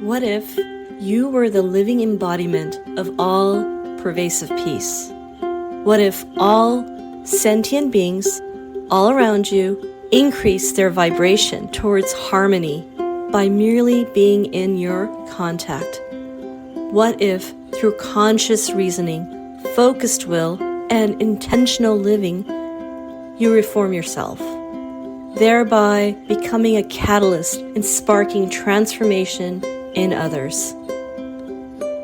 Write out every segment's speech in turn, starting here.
What if you were the living embodiment of all pervasive peace? What if all sentient beings all around you increase their vibration towards harmony by merely being in your contact? What if, through conscious reasoning, focused will, and intentional living, you reform yourself, thereby becoming a catalyst in sparking transformation in others?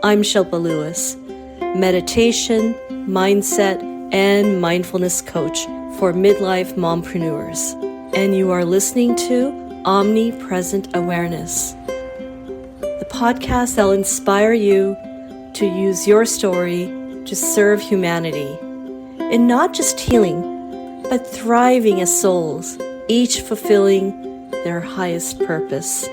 I'm Shilpa Lewis, meditation, mindset, and mindfulness coach for midlife mompreneurs, and you are listening to Omnipresent Awareness, the podcast that will inspire you to use your story to serve humanity in not just healing, but thriving as souls, each fulfilling their highest purpose.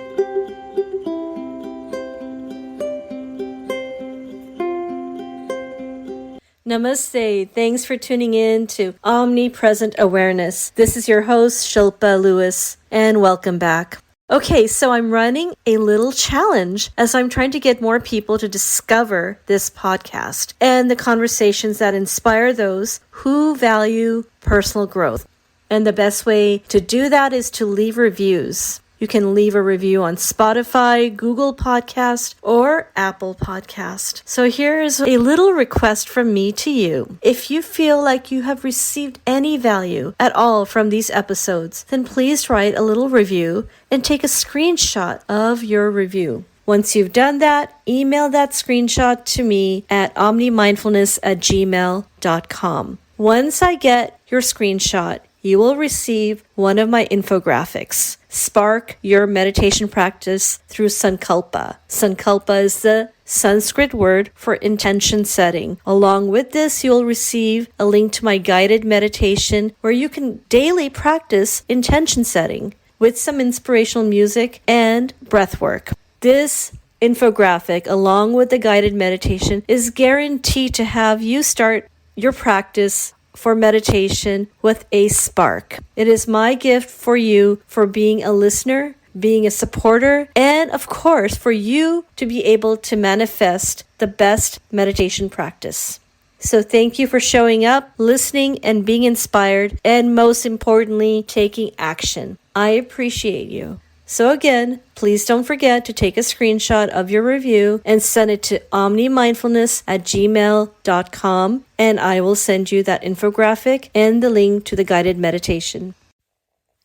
Namaste. Thanks for tuning in to Omnipresent Awareness. This is your host, Shilpa Lewis, and welcome back. Okay, so I'm running a little challenge as I'm trying to get more people to discover this podcast and the conversations that inspire those who value personal growth. And the best way to do that is to leave reviews. You can leave a review on Spotify, Google Podcast, or Apple Podcast. So here's a little request from me to you. If you feel like you have received any value at all from these episodes, then please write a little review and take a screenshot of your review. Once you've done that, email that screenshot to me at omnimindfulness@gmail.com. Once I get your screenshot, you will receive one of my infographics. Spark your meditation practice through Sankalpa. Sankalpa is the Sanskrit word for intention setting. Along with this, you'll receive a link to my guided meditation where you can daily practice intention setting with some inspirational music and breath work. This infographic, along with the guided meditation, is guaranteed to have you start your practice for meditation with a spark. It is my gift for you for being a listener, being a supporter, and of course for you to be able to manifest the best meditation practice. So thank you for showing up, listening, and being inspired, and most importantly, taking action. I appreciate you. So again, please don't forget to take a screenshot of your review and send it to omnimindfulness@gmail.com, and I will send you that infographic and the link to the guided meditation.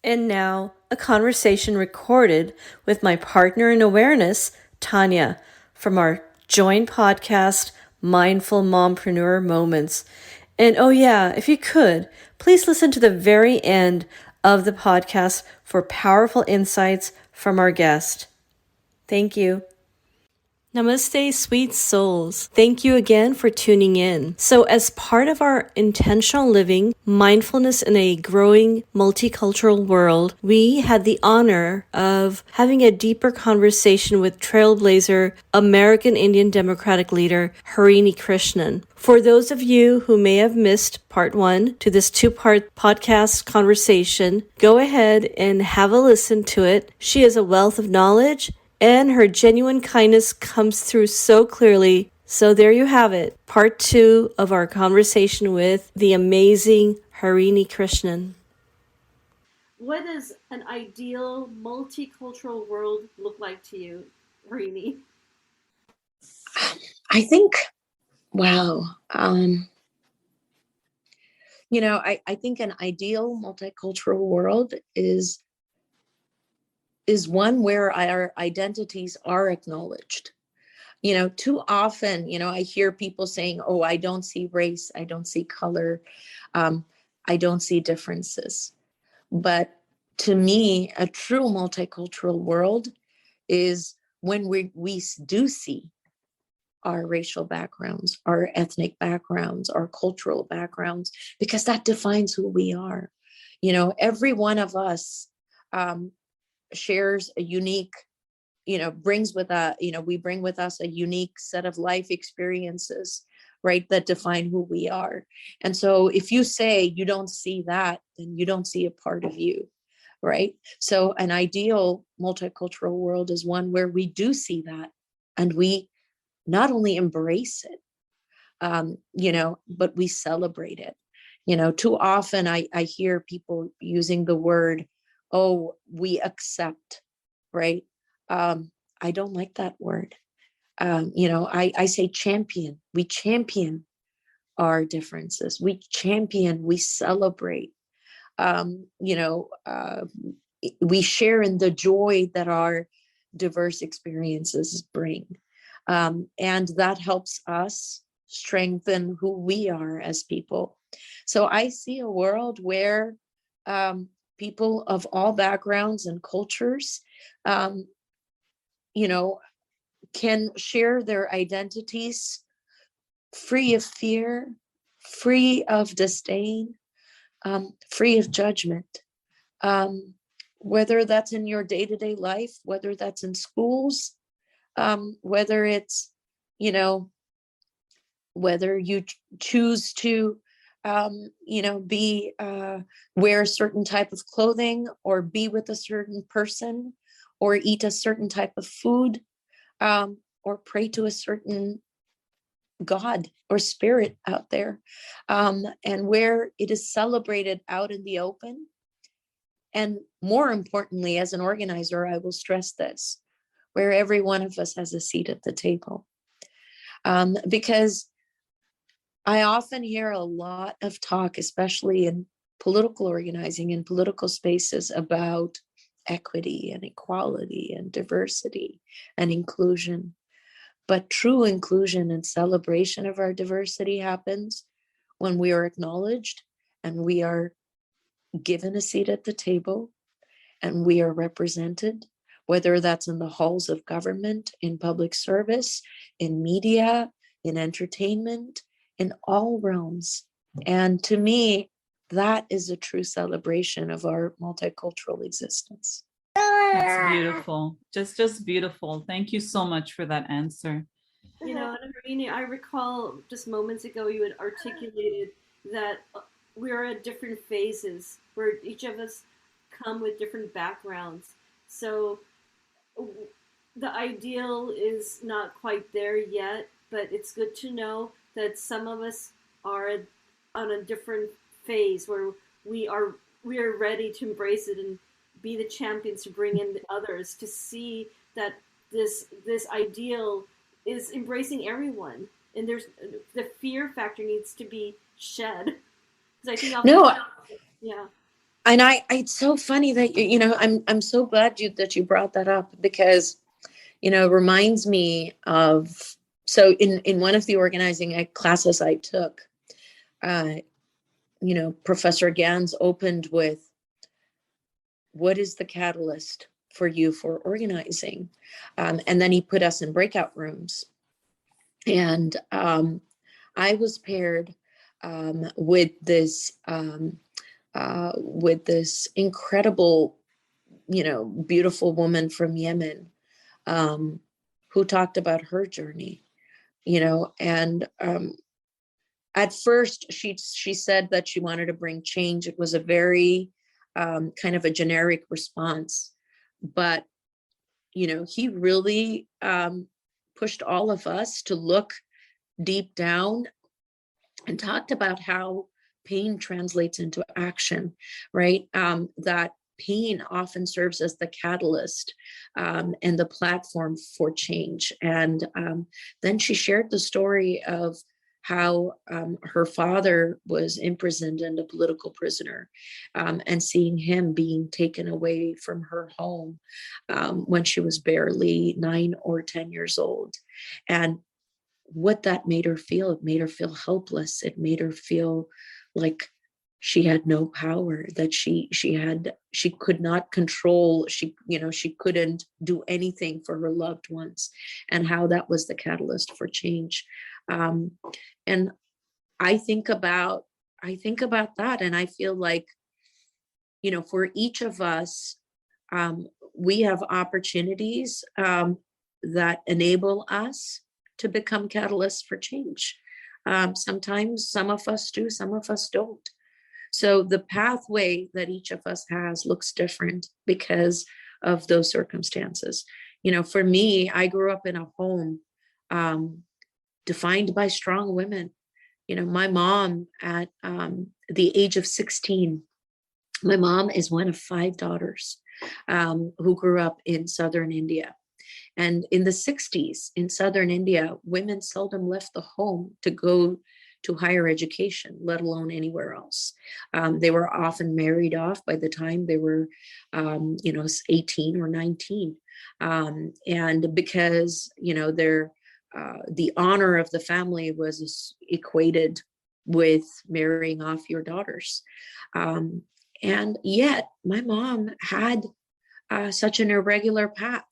And now, a conversation recorded with my partner in awareness, Tanya, from our joint podcast, Mindful Mompreneur Moments. And oh yeah, if you could, please listen to the very end of the podcast for powerful insights from our guest. Thank you. Namaste, sweet souls. Thank you again for tuning in. So as part of our intentional living, mindfulness in a growing multicultural world, we had the honor of having a deeper conversation with Trailblazer, American Indian Democratic leader, Harini Krishnan. For those of you who may have missed part 1 to this 2-part podcast conversation, go ahead and have a listen to it. She is a wealth of knowledge, and her genuine kindness comes through so clearly. So there you have it, part 2 of our conversation with the amazing Harini Krishnan. What does an ideal multicultural world look like to you, Harini? I think, wow. I think an ideal multicultural world is one where our identities are acknowledged. Too often, I hear people saying, oh, I don't see race, I don't see color, I don't see differences. But to me, a true multicultural world is when we do see our racial backgrounds, our ethnic backgrounds, our cultural backgrounds, because that defines who we are. Every one of us shares a unique, brings with we bring with us a unique set of life experiences, right, that define who we are. And so if you say you don't see that, then you don't see a part of you. right? So an ideal multicultural world is one where we do see that, and we not only embrace it, but we celebrate it. Too often I hear people using the word, oh, we accept, right? I don't like that word. I say champion. We champion our differences. We celebrate. um, you know, uh, we share in the joy that our diverse experiences bring. And that helps us strengthen who we are as people. So I see a world where people of all backgrounds and cultures, um, you know, can share their identities free of fear, free of disdain, free of judgment. um, Whether that's in your day-to-day life, whether that's in schools, whether it's, you know, whether you choose to, be wear a certain type of clothing, or be with a certain person, or eat a certain type of food, or pray to a certain God or spirit out there, and where it is celebrated out in the open. And more importantly, as an organizer, I will stress this, where every one of us has a seat at the table. Because I often hear a lot of talk, especially in political organizing and political spaces, about equity and equality and diversity and inclusion. But true inclusion and celebration of our diversity happens when we are acknowledged and we are given a seat at the table and we are represented, whether that's in the halls of government, in public service, in media, in entertainment, in all realms. And to me, that is a true celebration of our multicultural existence. That's beautiful. Just beautiful. Thank you so much for that answer. And Harini, I recall just moments ago you had articulated that we're at different phases where each of us come with different backgrounds. So the ideal is not quite there yet, but it's good to know that some of us are on a different phase where we are ready to embrace it and be the champions to bring in the others to see that this ideal is embracing everyone, and there's the fear factor needs to be shed, because I think yeah. And it's so funny that I'm so glad that you brought that up, because it reminds me of, so in one of the organizing classes I took, Professor Gans opened with, what is the catalyst for you for organizing? And then he put us in breakout rooms. And I was paired with this incredible, beautiful woman from Yemen, who talked about her journey, and at first she said that she wanted to bring change. It was a very kind of a generic response, but he really pushed all of us to look deep down and talked about how pain translates into action, right? That pain often serves as the catalyst and the platform for change. And then she shared the story of how her father was imprisoned and a political prisoner, and seeing him being taken away from her home when she was barely 9 or 10 years old. And what that made her feel, it made her feel helpless. It made her feel like she had no power, that she could not control, she couldn't do anything for her loved ones, and how that was the catalyst for change. And I think about that, and I feel like, for each of us, we have opportunities that enable us to become catalysts for change. Sometimes some of us do, some of us don't. So the pathway that each of us has looks different because of those circumstances. For me, I grew up in a home defined by strong women. My mom at the age of 16, my mom is one of 5 daughters who grew up in southern India. And in the 60s in southern India, women seldom left the home to go to higher education, let alone anywhere else. They were often married off by the time they were, 18 or 19. And because, the honor of the family was equated with marrying off your daughters. And yet my mom had such an irregular path.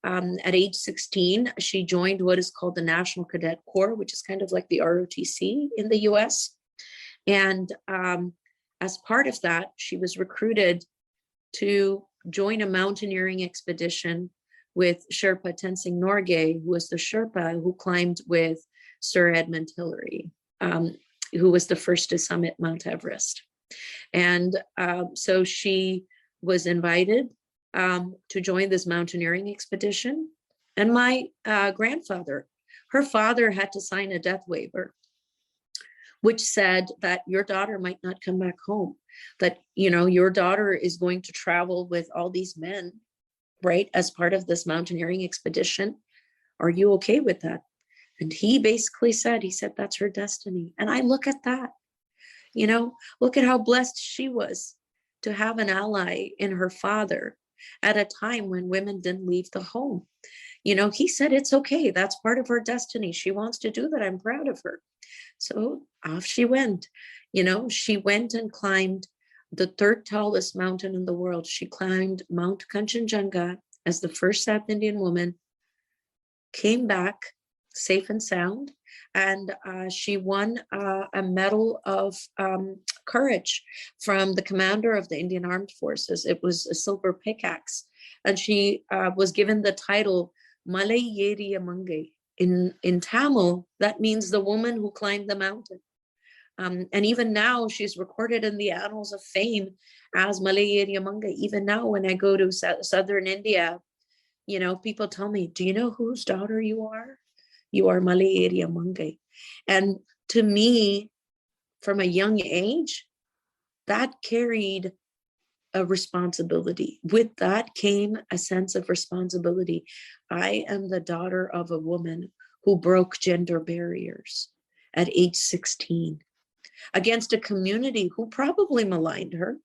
At age 16, she joined what is called the National Cadet Corps, which is kind of like the ROTC in the US. And as part of that, she was recruited to join a mountaineering expedition with Sherpa Tenzing Norgay, who was the Sherpa who climbed with Sir Edmund Hillary, who was the first to summit Mount Everest. And so she was invited to join this mountaineering expedition. And my grandfather, her father had to sign a death waiver, which said that your daughter might not come back home, that, your daughter is going to travel with all these men, right, as part of this mountaineering expedition. Are you okay with that? And he basically said, that's her destiny. And I look at that, look at how blessed she was to have an ally in her father at a time when women didn't leave the home. He said, it's okay. That's part of her destiny. She wants to do that. I'm proud of her. So off she went. She went and climbed the 3rd tallest mountain in the world. She climbed Mount Kanchenjunga as the first South Indian woman, came back safe and sound, and she won a medal of courage from the commander of the Indian Armed Forces. It was a silver pickaxe, and she was given the title Malai Yeri Amangai. In Tamil, that means the woman who climbed the mountain. And even now, she's recorded in the annals of fame as Malai Yeri Amangai. Even now, when I go to southern India, people tell me, do you know whose daughter you are? You are Malai Yeri Amangai. And to me, from a young age, that carried a responsibility. With that came a sense of responsibility. I am the daughter of a woman who broke gender barriers at age 16 against a community who probably maligned her.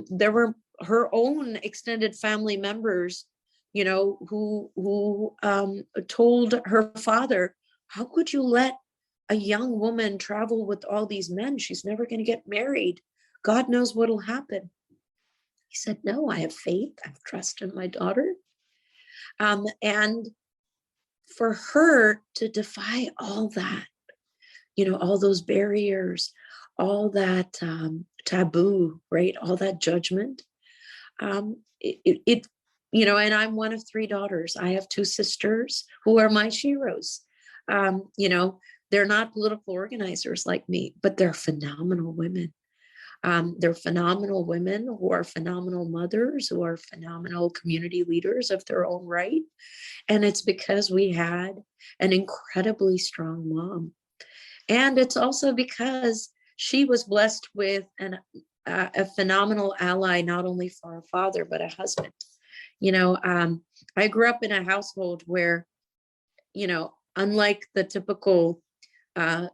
There were her own extended family members, who told her father, how could you let a young woman travel with all these men? She's never going to get married. God knows what'll happen. He said, no, I have faith. I have trust in my daughter. And for her to defy all that, all those barriers, all that taboo, right? All that judgment. And I'm one of 3 daughters. I have 2 sisters who are my sheroes. They're not political organizers like me, but they're phenomenal women. They're phenomenal women who are phenomenal mothers, who are phenomenal community leaders of their own right. And it's because we had an incredibly strong mom. And it's also because she was blessed with a phenomenal ally, not only for her father, but a husband. I grew up in a household where, unlike the typical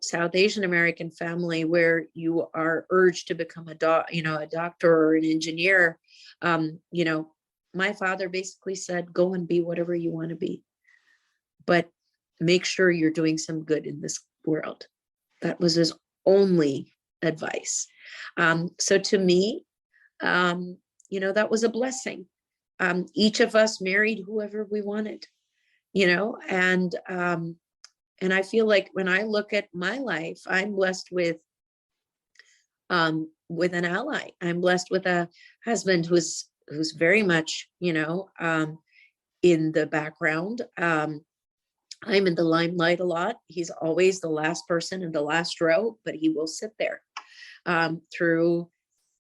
South Asian American family where you are urged to become a doctor or an engineer, my father basically said, go and be whatever you want to be, but make sure you're doing some good in this world. That was his only advice. So to me, that was a blessing. Each of us married whoever we wanted, and I feel like when I look at my life, I'm blessed with an ally. I'm blessed with a husband who's very much, in the background. I'm in the limelight a lot. He's always the last person in the last row, but he will sit there. through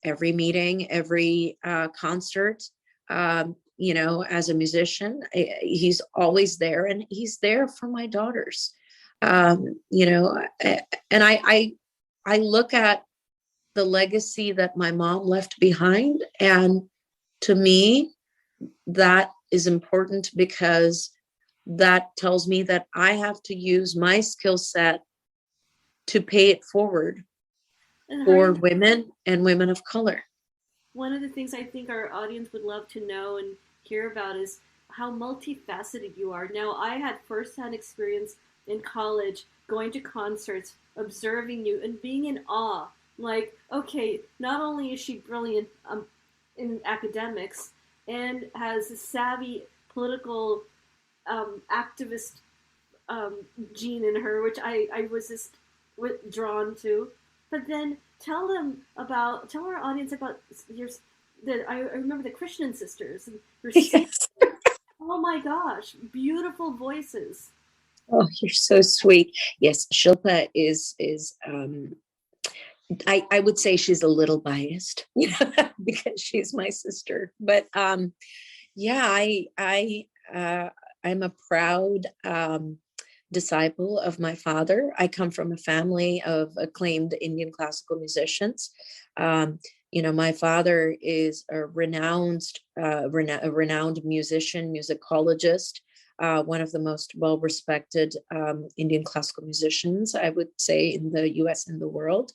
every meeting, every concert. As a musician, he's always there, and he's there for my daughters. And I look at the legacy that my mom left behind, and to me, that is important because that tells me that I have to use my skill set to pay it forward for women and women of color. One of the things I think our audience would love to know and hear about is how multifaceted you are. Now, I had firsthand experience in college, going to concerts, observing you, and being in awe. Like, okay, not only is she brilliant in academics and has a savvy political activist gene in her, which I was just drawn to. But then tell our audience about I remember the Krishnan sisters. And Yes. Oh my gosh, beautiful voices. Oh, you're so sweet. Yes, Shilpa is I would say she's a little biased, because she's my sister. But I'm a proud disciple of my father. I come from a family of acclaimed Indian classical musicians. My father is a renowned musician, musicologist, one of the most well-respected Indian classical musicians, I would say, in the US and the world.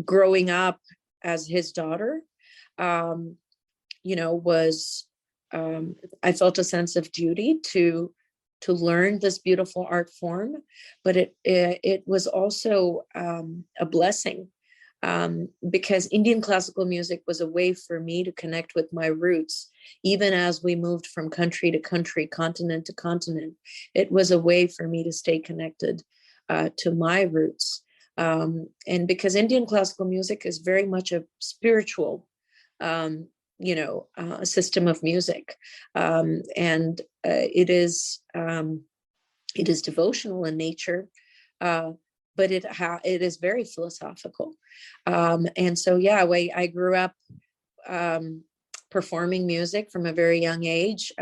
Growing up as his daughter, was I felt a sense of duty to learn this beautiful art form, but it was also a blessing, because Indian classical music was a way for me to connect with my roots, even as we moved from country to country, continent to continent. It was a way for me to stay connected to my roots, and because Indian classical music is very much a spiritual a system of music, and it is devotional in nature, but it is very philosophical, and so I grew up performing music from a very young age.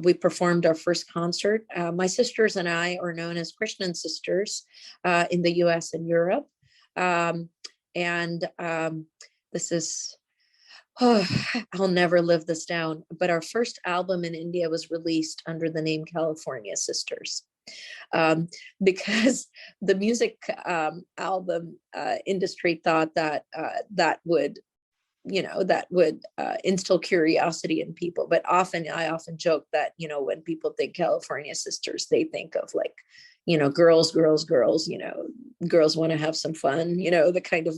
We performed our first concert. My sisters and I are known as Krishnan sisters in the US and Europe, and this is. Oh, I'll never live this down. But our first album in India was released under the name California Sisters, because the music album industry thought that that would instill curiosity in people. But I often joke that, when people think California Sisters, they think of like, girls, girls want to have some fun, the kind of,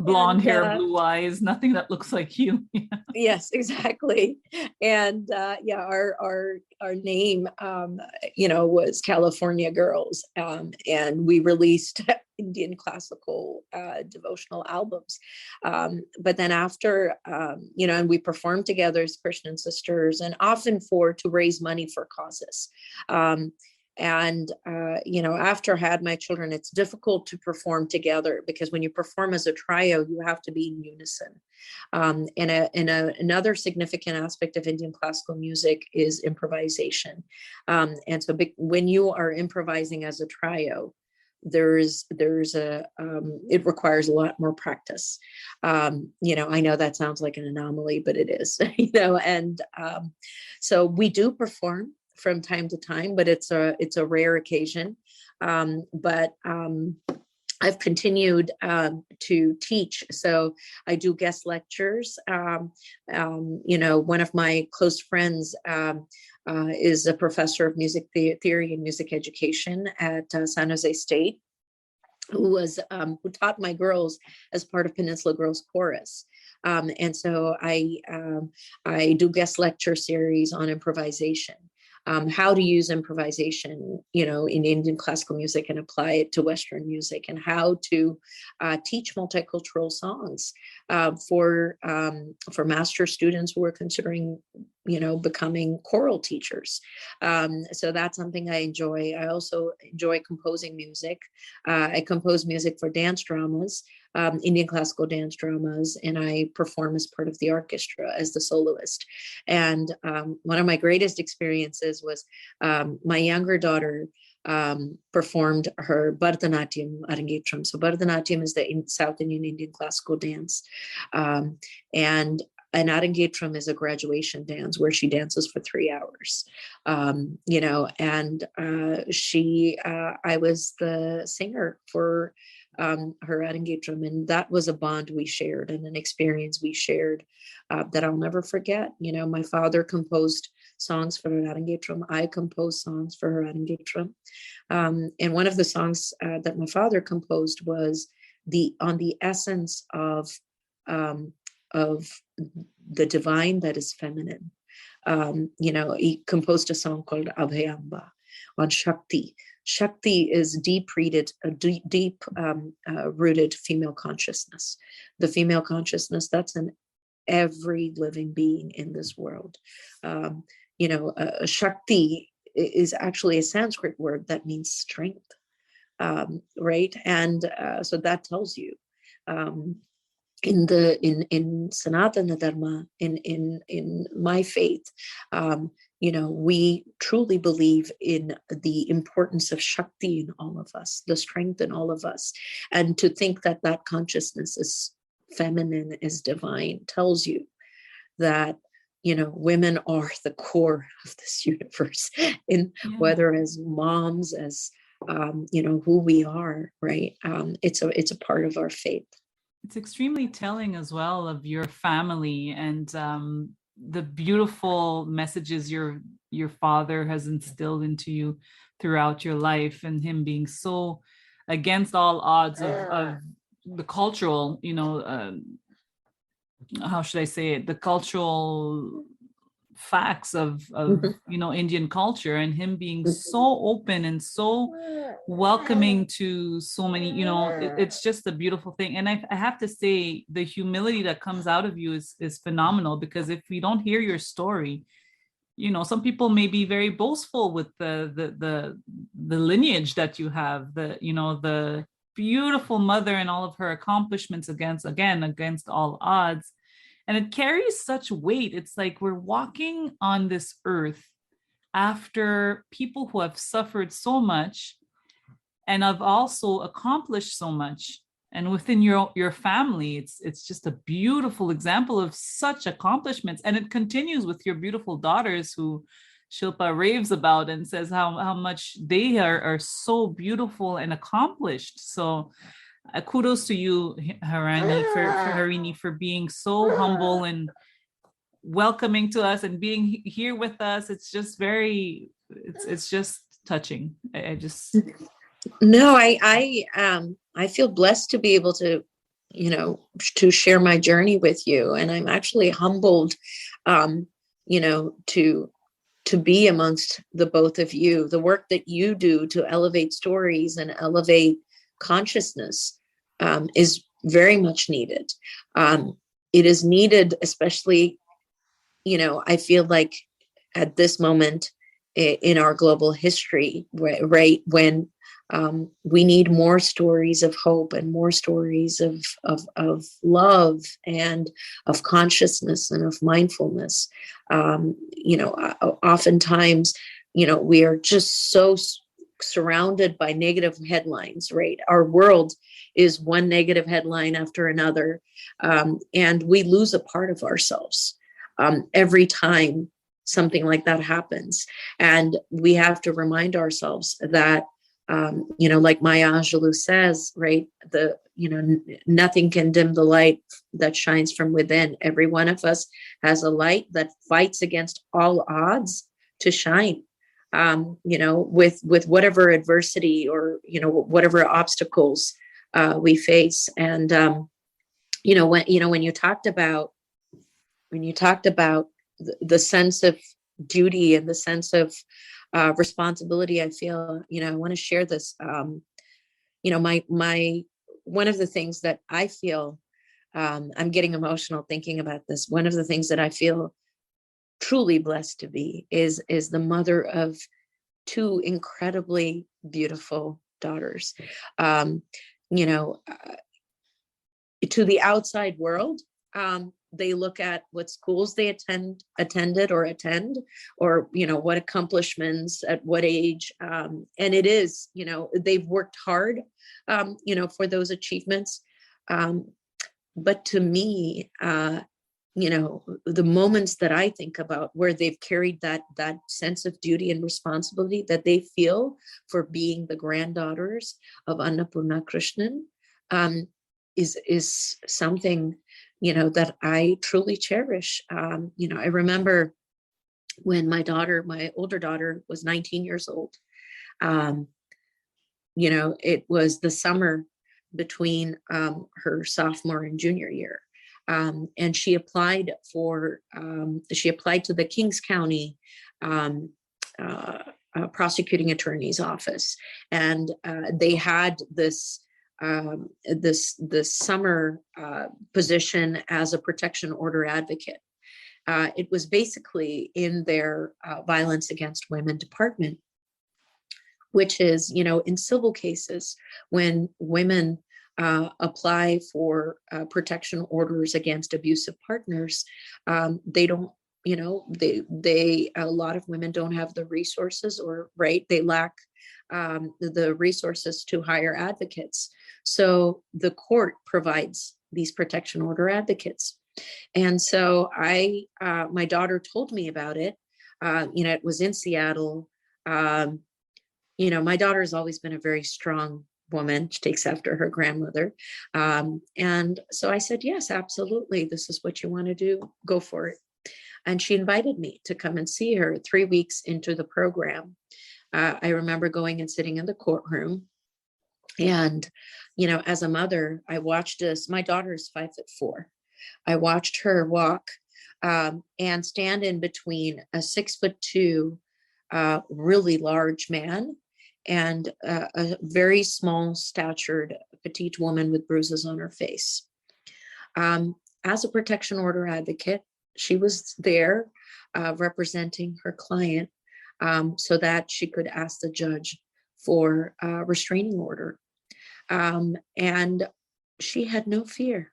blonde hair, blue eyes, nothing that looks like you. Yes, exactly. And our name was California Girls, and we released Indian classical devotional albums, but then after and we performed together as Krishnan sisters, and often to raise money for causes. After I had my children, it's difficult to perform together, because when you perform as a trio, you have to be in unison. Another significant aspect of Indian classical music is improvisation. And so when you are improvising as a trio, it requires a lot more practice. I know that sounds like an anomaly, but it is, and so we do perform from time to time, but it's a rare occasion. But I've continued to teach. So I do guest lectures. One of my close friends is a professor of music theory and music education at San Jose State, who taught my girls as part of Peninsula Girls Chorus. And so I do guest lecture series on improvisation. How to use improvisation, in Indian classical music and apply it to Western music, and how to teach multicultural songs for master students who are considering, becoming choral teachers. So that's something I enjoy. I also enjoy composing music. I compose music for dance dramas, Indian classical dance dramas, and I perform as part of the orchestra as the soloist. And one of my greatest experiences was my younger daughter performed her Bharatanatyam Arangetram. So Bharatanatyam is the South Indian classical dance. And an Arangetram is a graduation dance where she dances for 3 hours, and I was the singer for her Arangetram, and that was a bond we shared and an experience we shared that I'll never forget. My father composed songs for her Arangetram. I composed songs for her Arangetram. And one of the songs that my father composed was on the essence of the divine that is feminine. He composed a song called Abhayamba on Shakti. Shakti is deep-rooted female consciousness. The female consciousness that's in every living being in this world. Shakti is actually a Sanskrit word that means strength, right? And so that tells you. In Sanatana Dharma, in my faith, we truly believe in the importance of Shakti in all of us, the strength in all of us. And to think that that consciousness is feminine, is divine, tells you that, women are the core of this universe, whether as moms, as, who we are, right? It's a part of our faith. It's extremely telling as well of your family and the beautiful messages your father has instilled into you throughout your life, and him being so against all odds of the cultural, how should I say it, the cultural facts of Indian culture, and him being so open and so welcoming to so many, it's just a beautiful thing. And I have to say, the humility that comes out of you is phenomenal, because if we don't hear your story, some people may be very boastful with the lineage that you have, the beautiful mother and all of her accomplishments against all odds. And it carries such weight. It's like we're walking on this earth after people who have suffered so much and have also accomplished so much. And within your family, it's just a beautiful example of such accomplishments. And it continues with your beautiful daughters, who Shilpa raves about and says how much they are so beautiful and accomplished. So kudos to you, Harini, for being so humble and welcoming to us and being here with us. It's just it's just touching. No, I feel blessed to be able to, to share my journey with you. And I'm actually humbled, to be amongst the both of you. The work that you do to elevate stories and elevate consciousness is very much needed. It is needed, especially, I feel like at this moment in our global history, right, when we need more stories of hope and more stories of love and of consciousness and of mindfulness. Oftentimes, we are just so surrounded by negative headlines, right? Our world is one negative headline after another, and we lose a part of ourselves every time something like that happens. And we have to remind ourselves that, like Maya Angelou says, right, nothing can dim the light that shines from within. Every one of us has a light that fights against all odds to shine, with whatever adversity or, whatever obstacles we face. And, when you talked about the sense of duty and the sense of responsibility, I feel, I want to share this. My one of the things that I feel, I'm getting emotional thinking about this. One of the things that I feel truly blessed to be is the mother of two incredibly beautiful daughters. You know, to the outside world, they look at what schools they attended or attend, or, you know, what accomplishments at what age. And it is, you know, they've worked hard, you know, for those achievements. But to me, you know, the moments that I think about where they've carried that sense of duty and responsibility that they feel for being the granddaughters of Annapurna Krishnan, is something, you know, that I truly cherish. You know, I remember when my older daughter was 19 years old. You know, it was the summer between her sophomore and junior year. And she applied to the Kings County prosecuting attorney's office. And they had this summer position as a protection order advocate. It was basically in their violence against women department, which is, you know, in civil cases, when women apply for protection orders against abusive partners, they don't, you know, a lot of women don't have the resources, or they lack the resources to hire advocates. So the court provides these protection order advocates. And so my daughter told me about it. You know, it was in Seattle. You know, my daughter has always been a very strong woman. She takes after her grandmother. And so I said, yes, absolutely. This is what you want to do. Go for it. And she invited me to come and see her 3 weeks into the program. I remember going and sitting in the courtroom. And, you know, as a mother, I watched this. My daughter is 5'4". I watched her walk and stand in between a 6'2", really large man and a very small statured petite woman with bruises on her face. As a protection order advocate, she was there representing her client so that she could ask the judge for a restraining order. And she had no fear.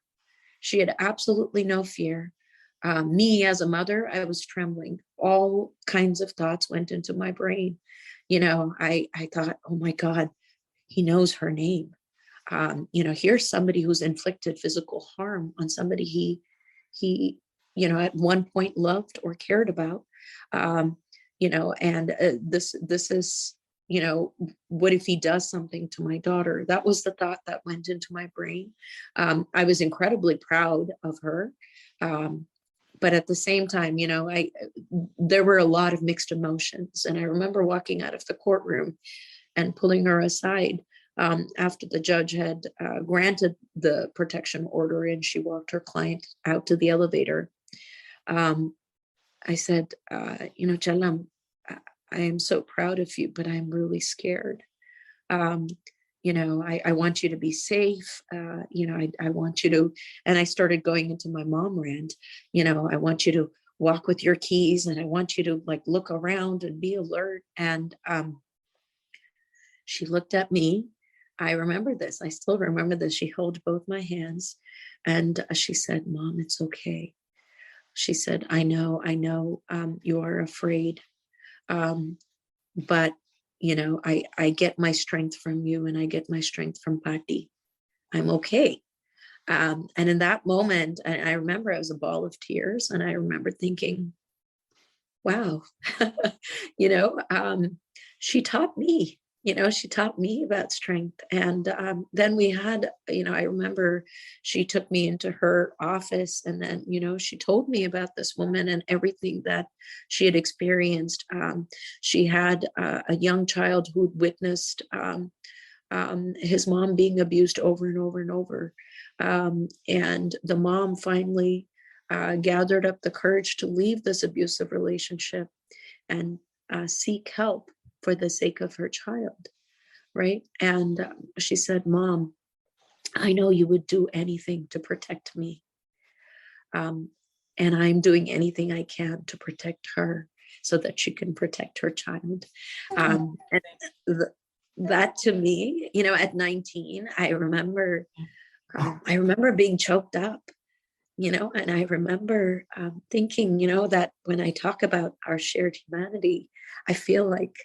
She had absolutely no fear. Me as a mother, I was trembling. All kinds of thoughts went into my brain. You know, I thought, oh my God, he knows her name. You know, here's somebody who's inflicted physical harm on somebody he, you know, at one point loved or cared about. You know, and this is, you know, what if he does something to my daughter? That was the thought that went into my brain. I was incredibly proud of her. But at the same time, you know, there were a lot of mixed emotions. And I remember walking out of the courtroom and pulling her aside after the judge had granted the protection order and she walked her client out to the elevator. I said, you know, Jalam, I am so proud of you, but I'm really scared. You know, I want you to be safe. You know, I want you to, and I started going into my mom rant, you know, I want you to walk with your keys and I want you to like look around and be alert. And she looked at me. I remember this. I still remember this. She held both my hands and she said, Mom, it's okay. She said, I know, you are afraid. But you know, I get my strength from you and I get my strength from Patti. I'm okay. And in that moment, I remember I was a ball of tears and I remember thinking, wow, you know, she taught me, you know, she taught me about strength. And then we had, you know, I remember she took me into her office and then, you know, she told me about this woman and everything that she had experienced. She had a young child who'd witnessed his mom being abused over and over and over. And the mom finally gathered up the courage to leave this abusive relationship and seek help for the sake of her child, right? And she said, Mom, I know you would do anything to protect me. and I'm doing anything I can to protect her so that she can protect her child. And that to me, at 19, I remember being choked up, and I remember thinking, that when I talk about our shared humanity, I feel like,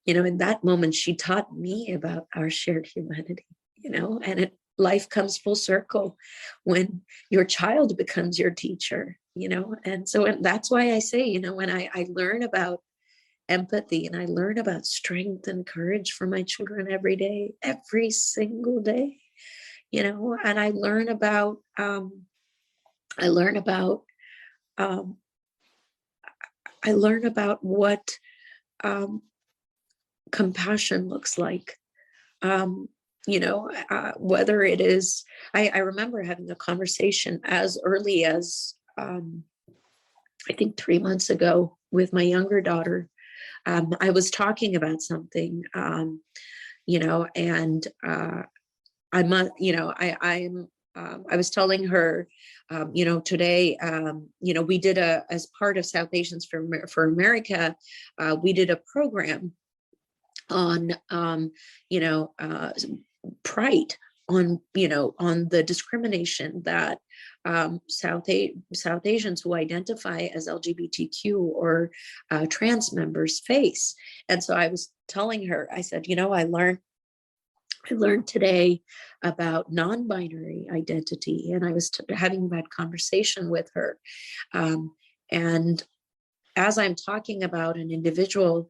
in that moment, she taught me about our shared humanity, and life comes full circle when your child becomes your teacher, and so that's why I say, when I learn about empathy and I learn about strength and courage for my children every day, every single day, and I learn about um, what compassion looks like. Whether it is, I remember having a conversation as early as I think 3 months ago with my younger daughter. I was talking about something, and I was telling her, today, we did as part of South Asians for America, we did a program on, pride, on the discrimination that South Asians who identify as LGBTQ or trans members face. And so I was telling her, I said, I learned today about non-binary identity, and I was having that conversation with her. And as I'm talking about an individual,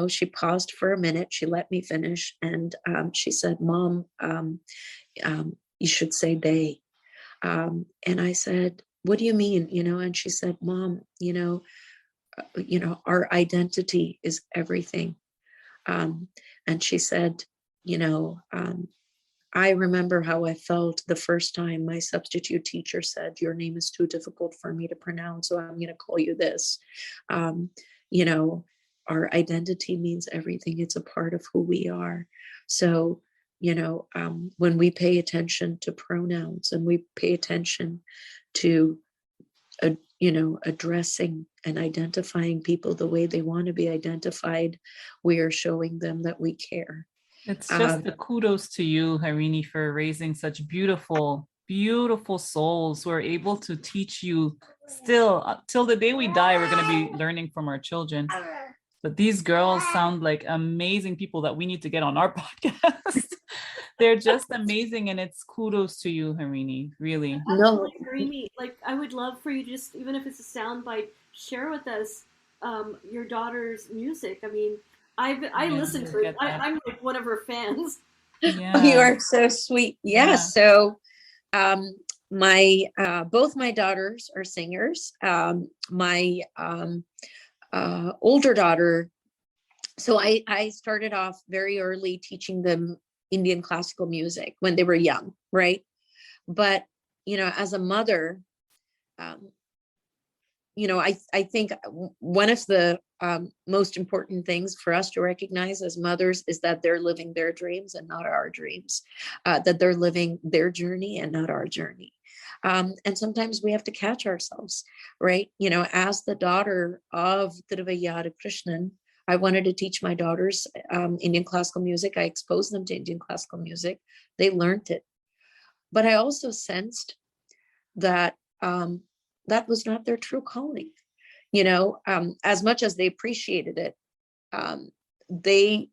she paused for a minute, she let me finish, and she said, "Mom, you should say they." And I said, "What do you mean?" And she said, "Mom, our identity is everything." And she said, I remember how I felt the first time my substitute teacher said, "Your name is too difficult for me to pronounce, so I'm going to call you this." Our identity means everything. It's a part of who we are. So, when we pay attention to pronouns and we pay attention to, addressing and identifying people the way they want to be identified, we are showing them that we care. It's just a kudos to you, Harini, for raising such beautiful, beautiful souls who are able to teach you still till the day we die. We're going to be learning from our children. But these girls sound like amazing people that we need to get on our podcast. They're just amazing, and it's kudos to you, Harini, really. No, Harini, I would love for you to just, even if it's a soundbite, share with us your daughter's music. I mean, I listen to it. I'm like one of her fans. Yeah. Oh, you are so sweet. Yeah. So my both my daughters are singers. My older daughter, so I started off very early teaching them Indian classical music when they were young, right? But as a mother, I think one of the most important things for us to recognize as mothers is that they're living their dreams and not our dreams, that they're living their journey and not our journey. And sometimes we have to catch ourselves, right? As the daughter of Trailblazer Krishnan, I wanted to teach my daughters Indian classical music. I exposed them to Indian classical music. They learned it. But I also sensed that that was not their true calling. As much as they appreciated it, they,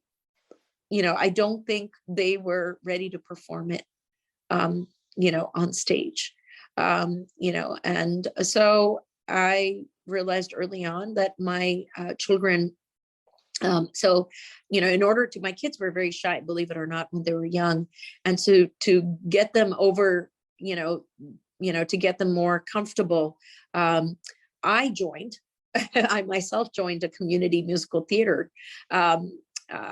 I don't think they were ready to perform it, on stage. And so I realized early on that my children, in order to, my kids were very shy, believe it or not, when they were young. And so to get them over, to get them more comfortable, I myself joined a community musical theater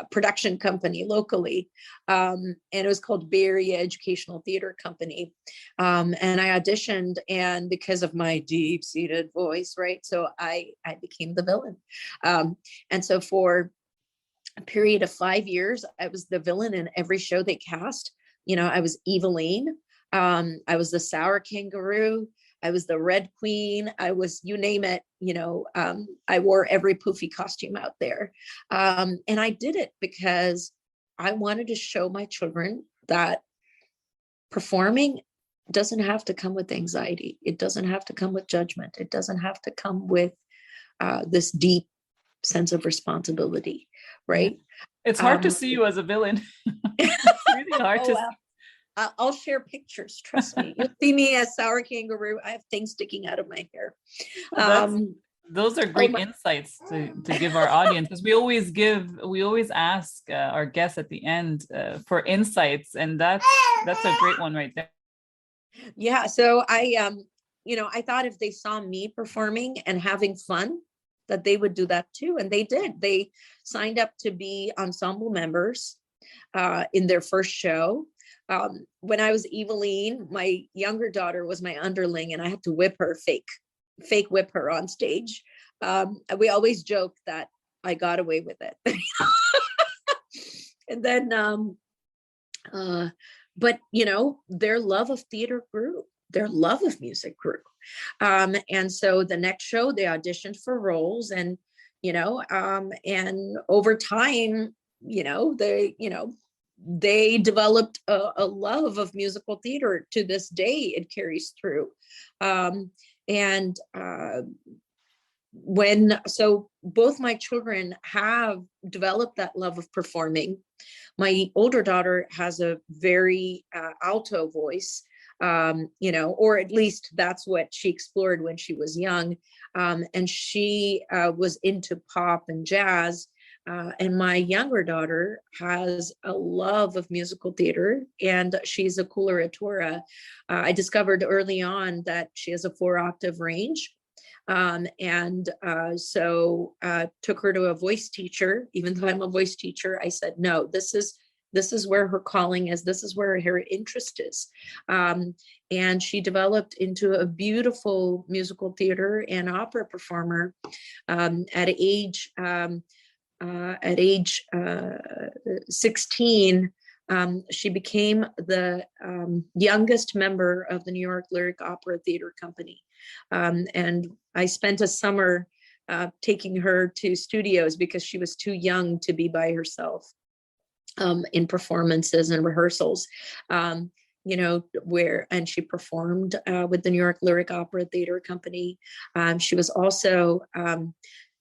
production company locally, and it was called Bay Area Educational Theater Company. And I auditioned, and because of my deep-seated voice, right, so I became the villain. And so for a period of 5 years, I was the villain in every show they cast. I was Eveline. I was the sour kangaroo. I was the Red Queen. I was, you name it, I wore every poofy costume out there. And I did it because I wanted to show my children that performing doesn't have to come with anxiety. It doesn't have to come with judgment. It doesn't have to come with this deep sense of responsibility, right? It's hard to see you as a villain. It's really hard to see. I'll share pictures. Trust me. You'll see me as Sour Kangaroo. I have things sticking out of my hair. Those are great insights to give our audience, because we always ask our guests at the end for insights, and that's a great one right there. Yeah. So I thought if they saw me performing and having fun, that they would do that too. And they did. They signed up to be ensemble members in their first show. When I was Eveline, my younger daughter was my underling, and I had to whip her, fake whip her on stage. We always joke that I got away with it. And then, but their love of theater grew. Their love of music grew. And so the next show, they auditioned for roles, and, and over time, they developed a love of musical theater. To this day, it carries through. So both my children have developed that love of performing. My older daughter has a very alto voice, or at least that's what she explored when she was young. And she was into pop and jazz. And my younger daughter has a love of musical theater, and she's a coloratura. I discovered early on that she has a 4-octave range. So took her to a voice teacher. Even though I'm a voice teacher, I said, no, this is where her calling is. This is where her interest is. And she developed into a beautiful musical theater and opera performer at age 16. She became the youngest member of the New York Lyric Opera Theater Company. And I spent a summer taking her to studios because she was too young to be by herself in performances and rehearsals, and she performed with the New York Lyric Opera Theater Company. She was also,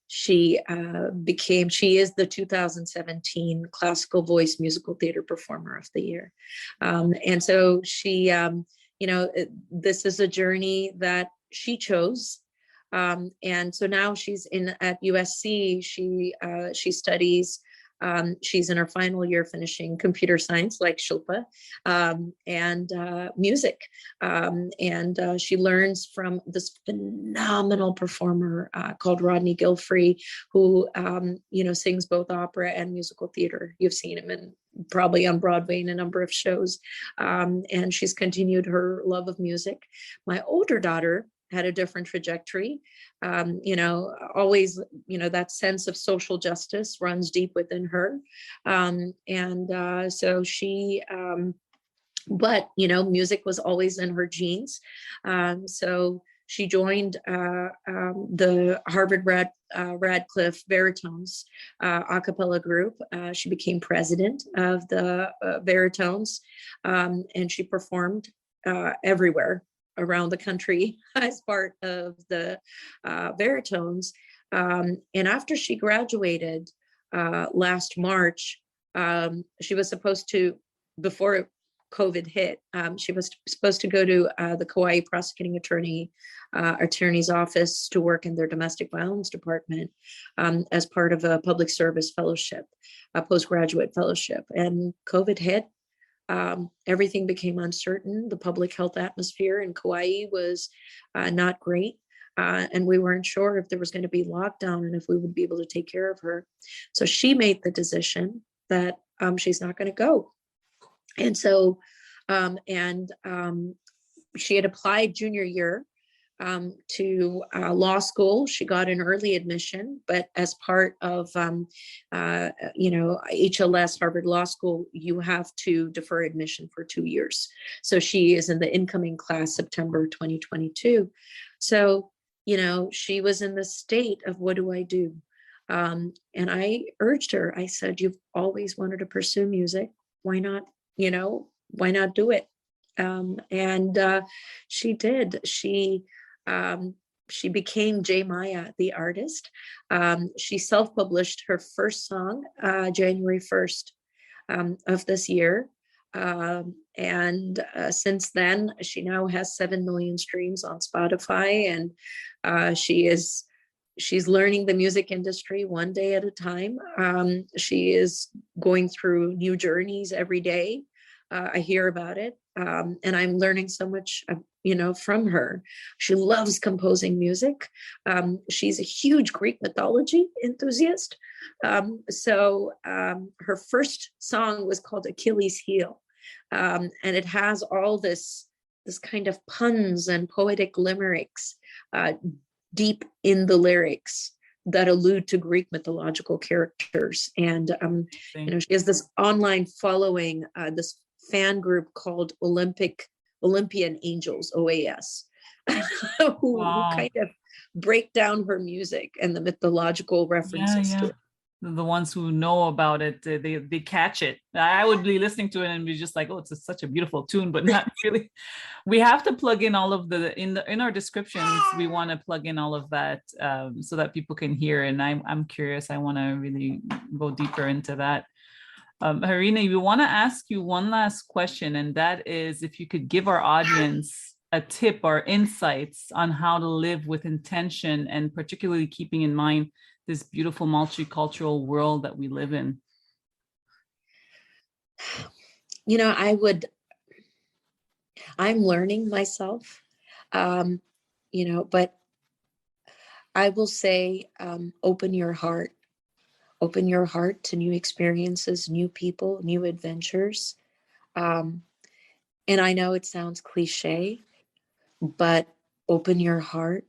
she is the 2017 Classical Voice Musical Theater Performer of the Year. And so she, this is a journey that she chose. And so now she's at USC. She studies, she's in her final year finishing computer science, like Shilpa, and music. And she learns from this phenomenal performer called Rodney Gilfrey, who, sings both opera and musical theater. You've seen him probably on Broadway in a number of shows. And she's continued her love of music. My older daughter had a different trajectory. Always, that sense of social justice runs deep within her. So she, but, music was always in her genes. So she joined the Harvard Radcliffe Baritones a cappella group. She became president of the Baritones, and she performed everywhere around the country as part of the Baritones. And after she graduated last March, she was supposed to, before COVID hit, she was supposed to go to the Kauai prosecuting attorney's office to work in their domestic violence department as part of a public service fellowship, a postgraduate fellowship. And COVID hit. Everything became uncertain. The public health atmosphere in Kauai was not great. And we weren't sure if there was going to be lockdown and if we would be able to take care of her. So she made the decision that she's not going to go. And so, she had applied junior year to law school. She got an early admission, but as part of, HLS, Harvard Law School, you have to defer admission for 2 years. So she is in the incoming class, September 2022. So, she was in the state of, what do I do? And I urged her, I said, you've always wanted to pursue music. Why not, why not do it? And she did. She became J. Maya, the artist. She self-published her first song, January 1st of this year. And since then, she now has 7 million streams on Spotify, and she's learning the music industry one day at a time. She is going through new journeys every day. I hear about it, and I'm learning so much, from her. She loves composing music. She's a huge Greek mythology enthusiast. So her first song was called Achilles' Heel, and it has all this kind of puns and poetic limericks deep in the lyrics that allude to Greek mythological characters. And she has this online following, this fan group called Olympian Angels, OAS, who kind of break down her music and the mythological references to it. The ones who know about it, they catch it. I would be listening to it and be just like, oh, it's such a beautiful tune, but not really. We have to plug in all of in our descriptions. We want to plug in all of that so that people can hear. And I'm curious. I want to really go deeper into that. Harini, we want to ask you one last question, and that is if you could give our audience a tip or insights on how to live with intention, and particularly keeping in mind this beautiful multicultural world that we live in. I'm learning myself, but I will say, open your heart to new experiences, new people, new adventures. And I know it sounds cliche, but open your heart,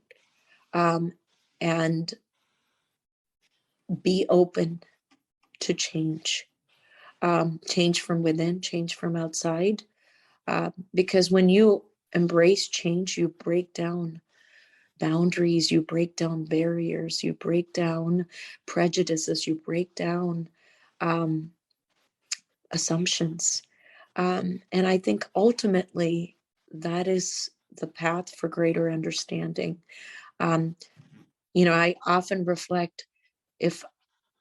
and be open to change from within, change from outside. Because when you embrace change, you break down boundaries, you break down barriers, you break down prejudices, you break down assumptions. And I think ultimately that is the path for greater understanding. I often reflect, if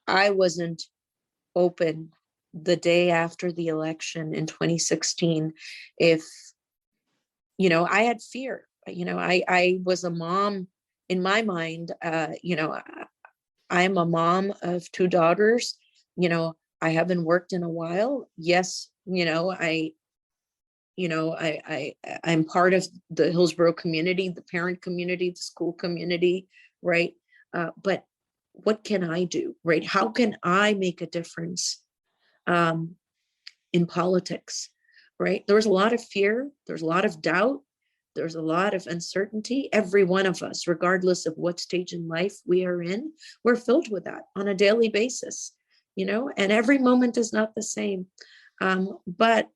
I wasn't open the day after the election in 2016, if, I had fear, I was a mom in my mind, I'm a mom of 2 daughters, I haven't worked in a while. Yes, I'm part of the Hillsborough community, the parent community, the school community, right? But what can I do, right? How can I make a difference in politics, right? There's a lot of fear, there's a lot of doubt, there's a lot of uncertainty. Every one of us, regardless of what stage in life we are in, we're filled with that on a daily basis, and every moment is not the same. But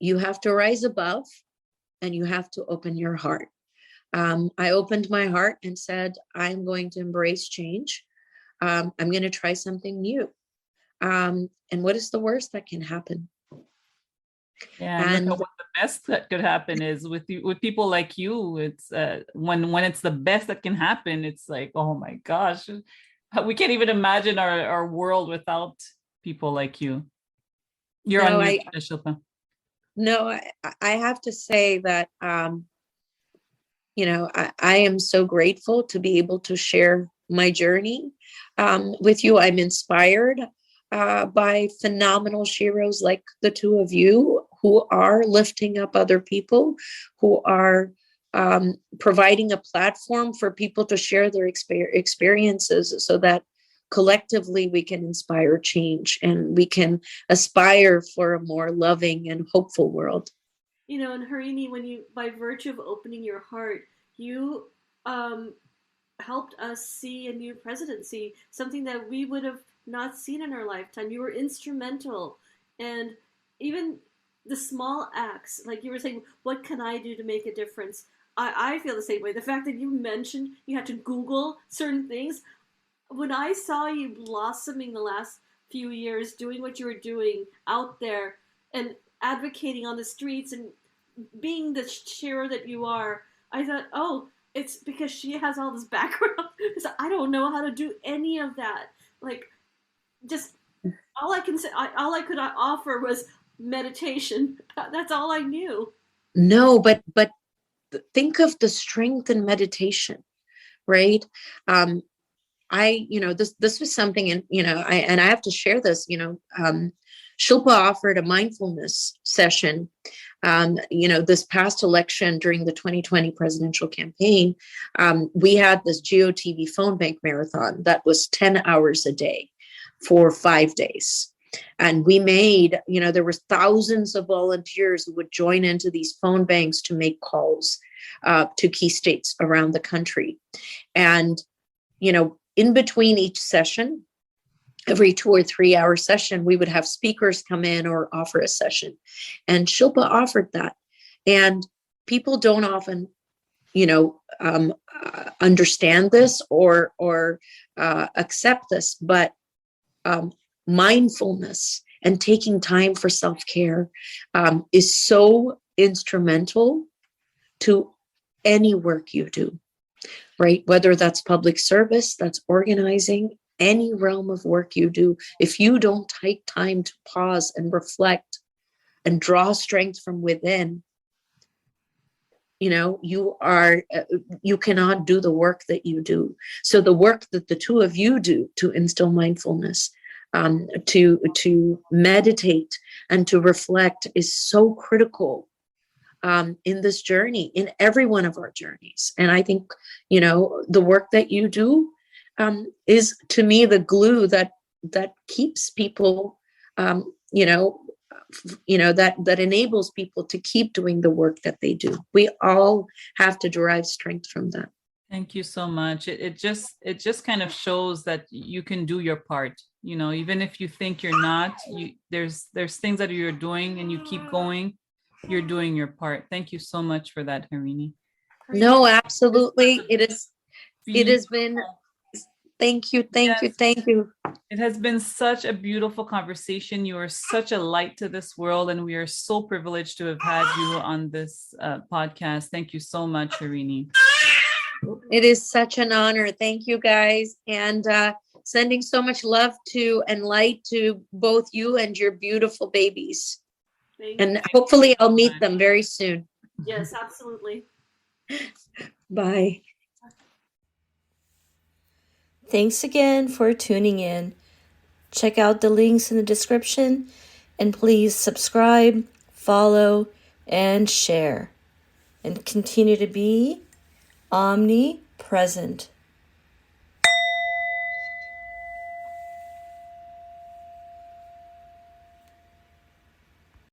you have to rise above, and you have to open your heart. I opened my heart and said, I'm going to embrace change. I'm going to try something new. And what is the worst that can happen? Yeah, and look at what the best that could happen is with people like you. It's when it's the best that can happen, it's like, oh my gosh, we can't even imagine our world without people like you. You're on mute, Shilpa. No, I have to say that I am so grateful to be able to share my journey with you. I'm inspired by phenomenal sheroes like the 2 of you, who are lifting up other people, who are providing a platform for people to share their experiences, so that collectively we can inspire change and we can aspire for a more loving and hopeful world. And Harini, when you, by virtue of opening your heart, you helped us see a new presidency, something that we would have not seen in our lifetime. You were instrumental. And even the small acts, like you were saying, what can I do to make a difference? I feel the same way. The fact that you mentioned you had to Google certain things, when I saw you blossoming the last few years, doing what you were doing out there and advocating on the streets and being the cheerer that you are, I thought, oh, it's because she has all this background. Because I don't know how to do any of that. Like, just all I can say, all I could offer was meditation. That's all I knew. No, but think of the strength in meditation, right? This was something, and I have to share this. Shilpa offered a mindfulness session, this past election during the 2020 presidential campaign. We had this GeoTV phone bank marathon that was 10 hours a day for 5 days. And we made, there were thousands of volunteers who would join into these phone banks to make calls to key states around the country. And, in between each session, every 2 or 3 hour session, we would have speakers come in or offer a session. And Shilpa offered that. And people don't often, understand this or accept this, but mindfulness and taking time for self-care is so instrumental to any work you do, right? Whether that's public service, that's organizing, any realm of work you do. If you don't take time to pause and reflect and draw strength from within, you cannot do the work that you do. So the work that the two of you do to instill mindfulness, to meditate and to reflect is so critical in this journey, in every one of our journeys. And I think, the work that you do is, to me, the glue that keeps people, that enables people to keep doing the work that they do. We all have to derive strength from that. Thank you so much. It just kind of shows that you can do your part. Even if you think you're not, there's things that you're doing and you keep going. You're doing your part. Thank you so much for that, Harini. No, absolutely. It has been. Thank you. It has been such a beautiful conversation. You are such a light to this world, and we are so privileged to have had you on this podcast. Thank you so much, Harini. It is such an honor. Thank you, guys. And sending so much love to and light to both you and your beautiful babies. And hopefully I'll meet them very soon. Yes, absolutely. Bye. Thanks again for tuning in. Check out the links in the description, and please subscribe, follow, and share. And continue to be omnipresent.